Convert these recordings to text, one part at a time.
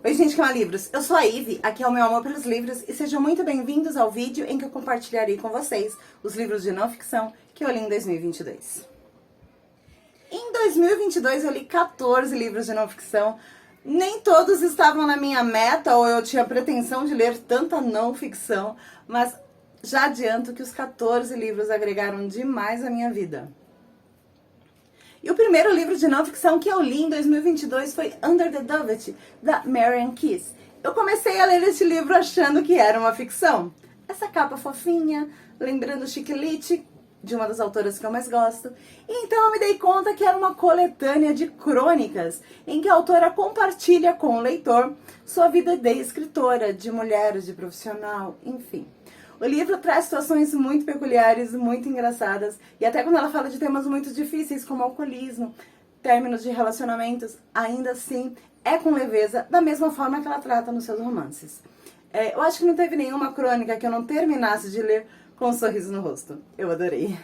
Oi gente que ama livros, eu sou a Ive, aqui é o meu amor pelos livros e sejam muito bem-vindos ao vídeo em que eu compartilharei com vocês os livros de não ficção que eu li em 2022. Em 2022 eu li 14 livros de não ficção, nem todos estavam na minha meta ou eu tinha pretensão de ler tanta não ficção, mas já adianto que os 14 livros agregaram demais à minha vida. E o primeiro livro de não ficção que eu li em 2022 foi Under the Velvet, da Marian Keyes. Eu comecei a ler esse livro achando que era uma ficção. Essa capa fofinha, lembrando Chiquilite, de uma das autoras que eu mais gosto. E então eu me dei conta que era uma coletânea de crônicas, em que a autora compartilha com o leitor sua vida de escritora, de mulher, de profissional, enfim. O livro traz situações muito peculiares, muito engraçadas, e até quando ela fala de temas muito difíceis, como alcoolismo, términos de relacionamentos, ainda assim é com leveza, da mesma forma que ela trata nos seus romances. Eu acho que não teve nenhuma crônica que eu não terminasse de ler com um sorriso no rosto. Eu adorei.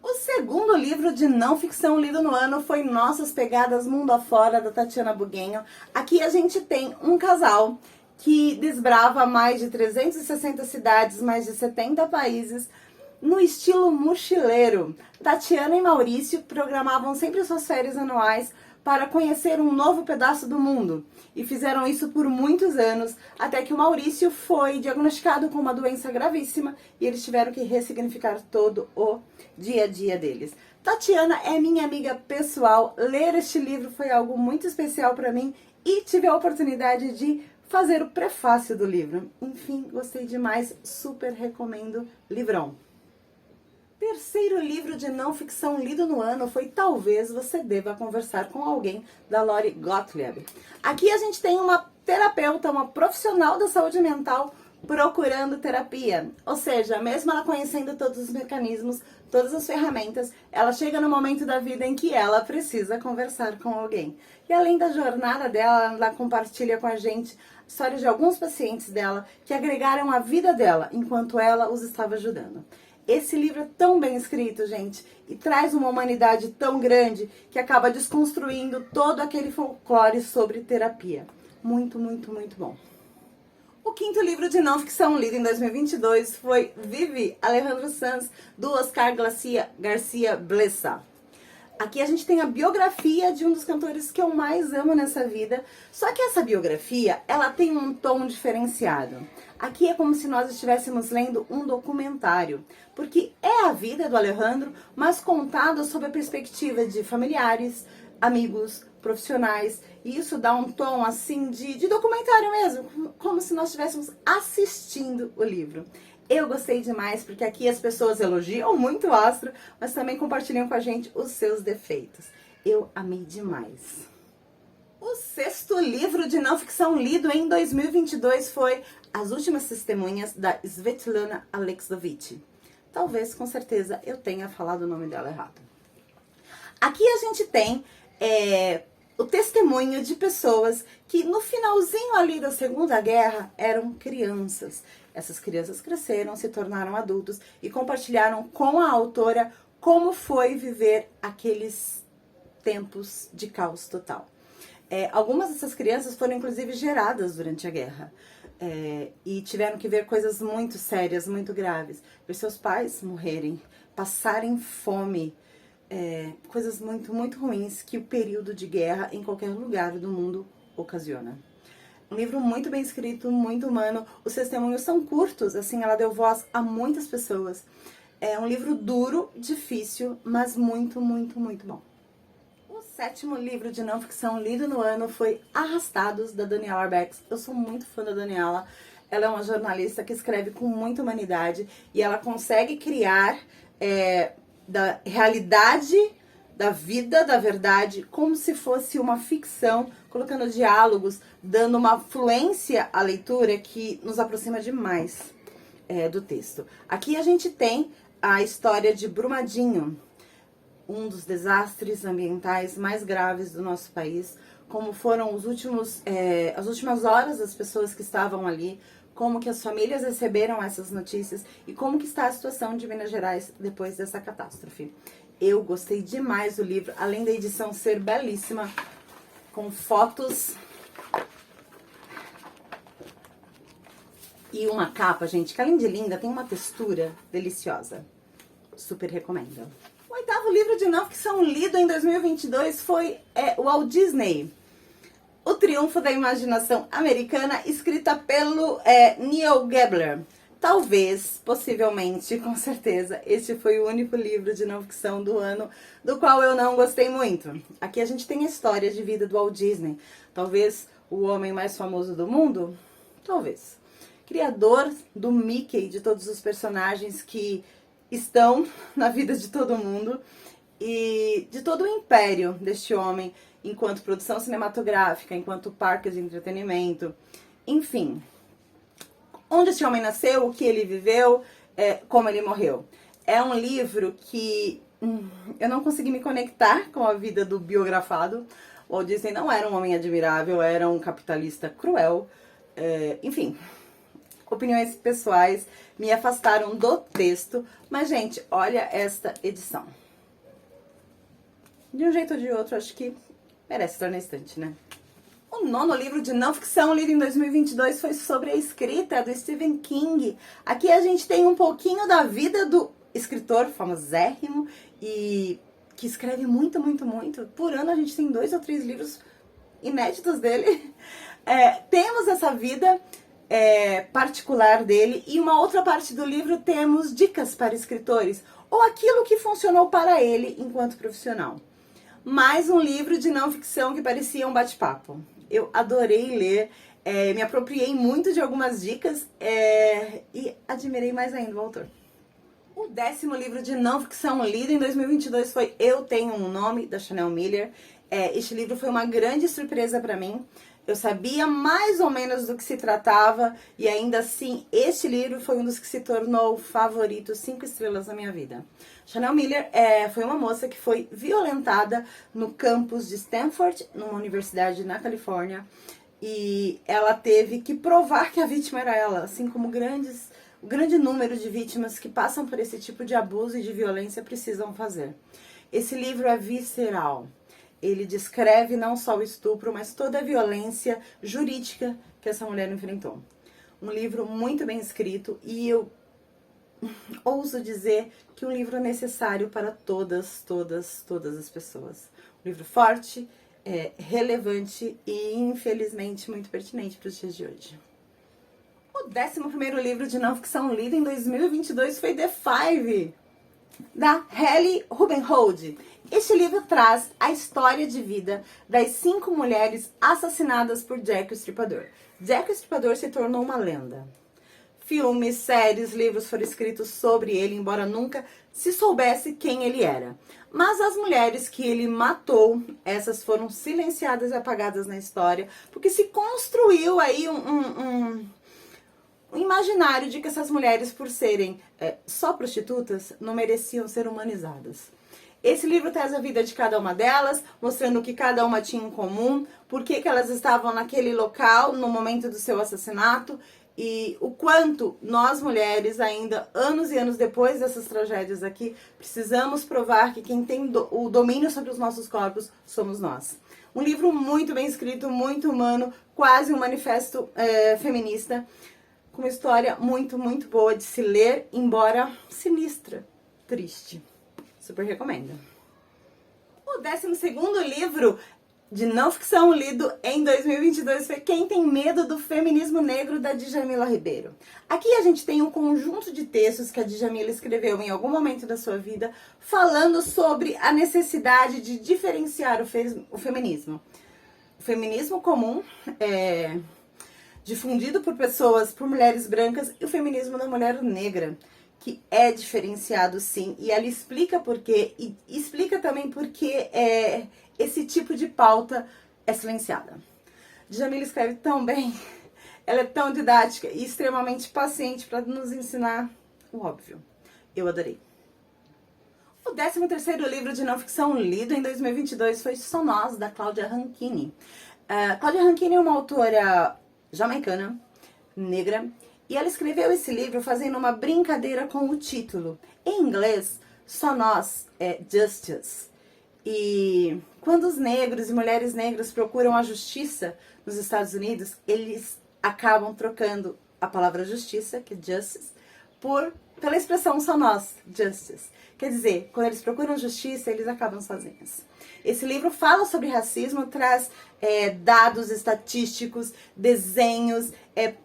O segundo livro de não ficção lido no ano foi Nossas Pegadas Mundo Afora, da Tatiana Buguenho. Aqui a gente tem um casal que desbrava mais de 360 cidades, mais de 70 países, no estilo mochileiro. Tatiana e Maurício programavam sempre suas férias anuais para conhecer um novo pedaço do mundo. E fizeram isso por muitos anos, até que o Maurício foi diagnosticado com uma doença gravíssima e eles tiveram que ressignificar todo o dia a dia deles. Tatiana é minha amiga pessoal, ler este livro foi algo muito especial para mim e tive a oportunidade de fazer o prefácio do livro. Enfim, gostei demais, super recomendo, livrão. Terceiro livro de não ficção lido no ano foi Talvez Você Deva Conversar com Alguém, da Lori Gottlieb. Aqui a gente tem uma terapeuta, uma profissional da saúde mental procurando terapia. Ou seja, mesmo ela conhecendo todos os mecanismos, todas as ferramentas, ela chega no momento da vida em que ela precisa conversar com alguém. E além da jornada dela, ela compartilha com a gente histórias de alguns pacientes dela que agregaram a vida dela enquanto ela os estava ajudando. Esse livro é tão bem escrito, gente, e traz uma humanidade tão grande que acaba desconstruindo todo aquele folclore sobre terapia. Muito, muito, muito bom. O quinto livro de não ficção lido em 2022 foi Vivi, Alejandro Sanz, do Oscar Garcia Blesa. Aqui a gente tem a biografia de um dos cantores que eu mais amo nessa vida, só que essa biografia, ela tem um tom diferenciado. Aqui é como se nós estivéssemos lendo um documentário, porque é a vida do Alejandro, mas contada sob a perspectiva de familiares, amigos, profissionais, e isso dá um tom assim de documentário mesmo, como se nós estivéssemos assistindo o livro. Eu gostei demais, porque aqui as pessoas elogiam muito o Astro, mas também compartilham com a gente os seus defeitos. Eu amei demais. O sexto livro de não ficção lido em 2022 foi As Últimas Testemunhas, da Svetlana Alexievich. Talvez, com certeza, eu tenha falado o nome dela errado. Aqui a gente tem o testemunho de pessoas que no finalzinho ali da Segunda Guerra eram crianças. Essas crianças cresceram, se tornaram adultos e compartilharam com a autora como foi viver aqueles tempos de caos total. Algumas dessas crianças foram inclusive geradas durante a guerra e tiveram que ver coisas muito sérias, muito graves. Ver seus pais morrerem, passarem fome, coisas muito, muito ruins que o período de guerra em qualquer lugar do mundo ocasiona. Um livro muito bem escrito, muito humano. Os testemunhos são curtos, assim, ela deu voz a muitas pessoas. É um livro duro, difícil, mas muito, muito, muito bom. O sétimo livro de não ficção lido no ano foi Arrastados, da Daniela Arbex. Eu sou muito fã da Daniela. Ela é uma jornalista que escreve com muita humanidade e ela consegue criar da realidade, da vida, da verdade, como se fosse uma ficção, colocando diálogos, dando uma fluência à leitura que nos aproxima demais do texto. Aqui a gente tem a história de Brumadinho, um dos desastres ambientais mais graves do nosso país, como foram as últimas horas das pessoas que estavam ali, como que as famílias receberam essas notícias e como que está a situação de Minas Gerais depois dessa catástrofe. Eu gostei demais do livro, além da edição ser belíssima, com fotos E uma capa, gente, que além de linda, tem uma textura deliciosa. Super recomendo. O 8º livro de não ficção lido em 2022 foi o Walt Disney, O Triunfo da Imaginação Americana, escrita pelo Neil Gabler. Talvez, possivelmente, com certeza, este foi o único livro de não ficção do ano do qual eu não gostei muito. Aqui a gente tem a história de vida do Walt Disney. Talvez o homem mais famoso do mundo? Talvez. Criador do Mickey, de todos os personagens que estão na vida de todo mundo e de todo o império deste homem, enquanto produção cinematográfica, enquanto parque de entretenimento, enfim. Onde esse homem nasceu, o que ele viveu, como ele morreu. É um livro que eu não consegui me conectar com a vida do biografado. O Walt Disney não era um homem admirável, era um capitalista cruel. Enfim, opiniões pessoais me afastaram do texto. Mas, gente, olha esta edição. De um jeito ou de outro, acho que merece estar na estante, né? O 9º livro de não ficção lido em 2022 foi sobre a escrita do Stephen King. Aqui a gente tem um pouquinho da vida do escritor famosérrimo e que escreve muito, muito, muito. Por ano a gente tem 2 ou 3 livros inéditos dele. Temos essa vida particular dele e uma outra parte do livro temos dicas para escritores ou aquilo que funcionou para ele enquanto profissional. Mais um livro de não ficção que parecia um bate-papo. Eu adorei ler, me apropriei muito de algumas dicas e admirei mais ainda o autor. O 10º livro de não ficção lido em 2022 foi Eu Tenho um Nome, da Chanel Miller. Este livro foi uma grande surpresa para mim. Eu sabia mais ou menos do que se tratava e ainda assim este livro foi um dos que se tornou favorito 5 estrelas na minha vida. Chanel Miller foi uma moça que foi violentada no campus de Stanford, numa universidade na Califórnia, e ela teve que provar que a vítima era ela, assim como o grande número de vítimas que passam por esse tipo de abuso e de violência precisam fazer. Esse livro é visceral. Ele descreve não só o estupro, mas toda a violência jurídica que essa mulher enfrentou. Um livro muito bem escrito e eu ouso dizer que um livro necessário para todas as pessoas. Um livro forte, relevante e infelizmente muito pertinente para os dias de hoje. O 11º livro de não ficção lido em 2022 foi The Five, da Hallie Rubenhold. Este livro traz a história de vida das 5 mulheres assassinadas por Jack o Estripador. Jack o Estripador se tornou uma lenda. Filmes, séries, livros foram escritos sobre ele, embora nunca se soubesse quem ele era. Mas as mulheres que ele matou, essas foram silenciadas e apagadas na história, porque se construiu aí um imaginário de que essas mulheres, por serem só prostitutas, não mereciam ser humanizadas. Esse livro traz a vida de cada uma delas, mostrando o que cada uma tinha em comum, por que elas estavam naquele local no momento do seu assassinato e o quanto nós mulheres, ainda anos e anos depois dessas tragédias aqui, precisamos provar que quem tem o domínio sobre os nossos corpos somos nós. Um livro muito bem escrito, muito humano, quase um manifesto feminista, com uma história muito, muito boa de se ler, embora sinistra, triste. Super recomendo. O 12º livro de não ficção lido em 2022 foi Quem Tem Medo do Feminismo Negro, da Djamila Ribeiro. Aqui a gente tem um conjunto de textos que a Djamila escreveu em algum momento da sua vida, falando sobre a necessidade de diferenciar o feminismo. O feminismo comum, difundido por mulheres brancas, e o feminismo da mulher negra, que é diferenciado sim, e ela explica por quê, e explica também por que esse tipo de pauta é silenciada. Djamila escreve tão bem, ela é tão didática e extremamente paciente para nos ensinar o óbvio. Eu adorei. O 13º livro de não ficção lido em 2022 foi Só Nós, da Claudia Rankine. Claudia Rankine é uma autora jamaicana, negra, e ela escreveu esse livro fazendo uma brincadeira com o título. Em inglês, Só Nós é Justice. E quando os negros e mulheres negras procuram a justiça nos Estados Unidos, eles acabam trocando a palavra justiça, que é justice, pela expressão só nós, justice. Quer dizer, quando eles procuram justiça, eles acabam sozinhos. Esse livro fala sobre racismo, traz dados estatísticos, desenhos,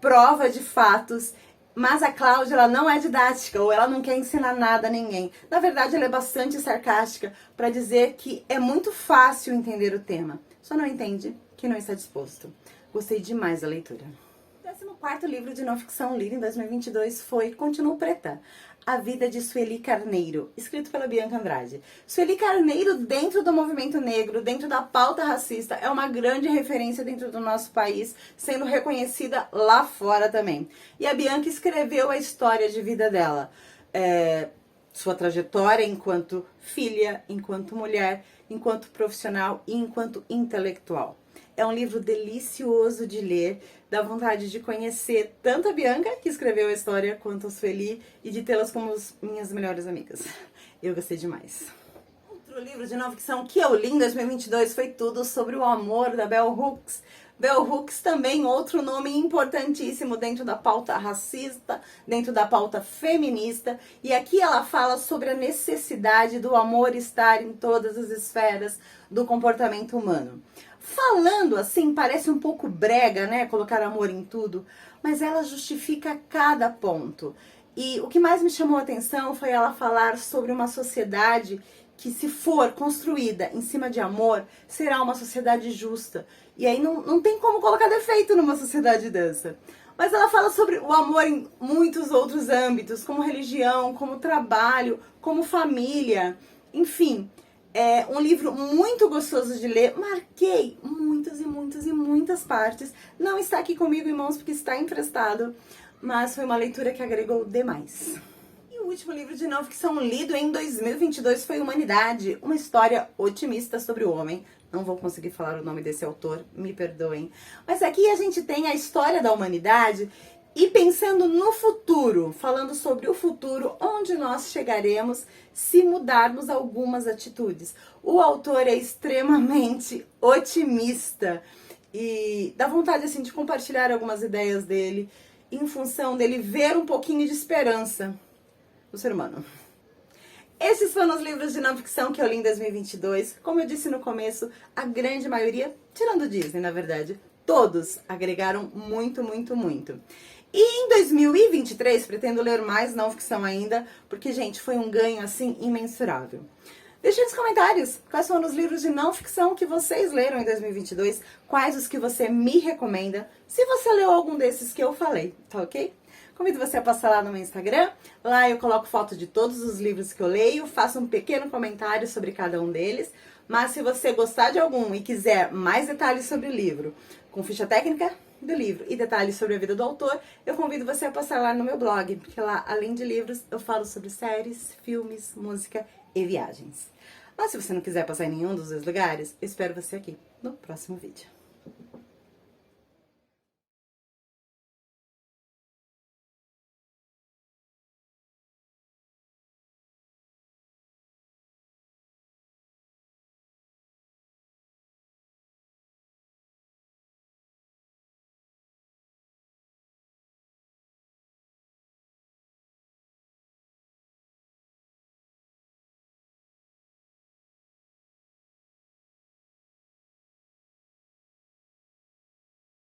prova de fatos, mas a Cláudia, ela não é didática, ou ela não quer ensinar nada a ninguém. Na verdade, ela é bastante sarcástica para dizer que é muito fácil entender o tema. Só não entende quem não está disposto. Gostei demais da leitura. O 14º livro de não ficção lido em 2022 foi Continuo Preta, A Vida de Sueli Carneiro, escrito pela Bianca Andrade. Sueli Carneiro, dentro do movimento negro, dentro da pauta racista, é uma grande referência dentro do nosso país, sendo reconhecida lá fora também. E a Bianca escreveu a história de vida dela, sua trajetória enquanto filha, enquanto mulher, enquanto profissional e enquanto intelectual. É um livro delicioso de ler, dá vontade de conhecer tanto a Bianca, que escreveu a história, quanto a Sueli, e de tê-las como minhas melhores amigas. Eu gostei demais. Outro livro de não ficção que eu li em 2022 foi Tudo sobre o Amor, da Bell Hooks. Bell Hooks também outro nome importantíssimo dentro da pauta racista, dentro da pauta feminista. E aqui ela fala sobre a necessidade do amor estar em todas as esferas do comportamento humano. Falando assim, parece um pouco brega, né? Colocar amor em tudo, mas ela justifica cada ponto. E o que mais me chamou a atenção foi ela falar sobre uma sociedade que, se for construída em cima de amor, será uma sociedade justa. E aí não tem como colocar defeito numa sociedade dessa. Mas ela fala sobre o amor em muitos outros âmbitos, como religião, como trabalho, como família, enfim. É um livro muito gostoso de ler. Marquei muitas partes. Não está aqui comigo em mãos porque está emprestado, mas foi uma leitura que agregou demais. E o último livro de não ficção lido em 2022 foi Humanidade, uma história otimista sobre o homem. Não vou conseguir falar o nome desse autor, me perdoem. Mas aqui a gente tem a história da humanidade e pensando no futuro, falando sobre o futuro, onde nós chegaremos se mudarmos algumas atitudes. O autor é extremamente otimista e dá vontade assim de compartilhar algumas ideias dele em função dele ver um pouquinho de esperança no ser humano. Esses foram os livros de não ficção que eu li em 2022. Como eu disse no começo, a grande maioria, tirando o Disney, na verdade, todos agregaram muito. E em 2023, pretendo ler mais não ficção ainda, porque, gente, foi um ganho, assim, imensurável. Deixe nos comentários quais foram os livros de não ficção que vocês leram em 2022, quais os que você me recomenda, se você leu algum desses que eu falei, tá ok? Convido você a passar lá no meu Instagram, lá eu coloco foto de todos os livros que eu leio, faço um pequeno comentário sobre cada um deles, mas se você gostar de algum e quiser mais detalhes sobre o livro, com ficha técnica do livro e detalhes sobre a vida do autor, eu convido você a passar lá no meu blog, porque lá, além de livros, eu falo sobre séries, filmes, música e viagens. Mas se você não quiser passar em nenhum dos dois lugares, eu espero você aqui no próximo vídeo.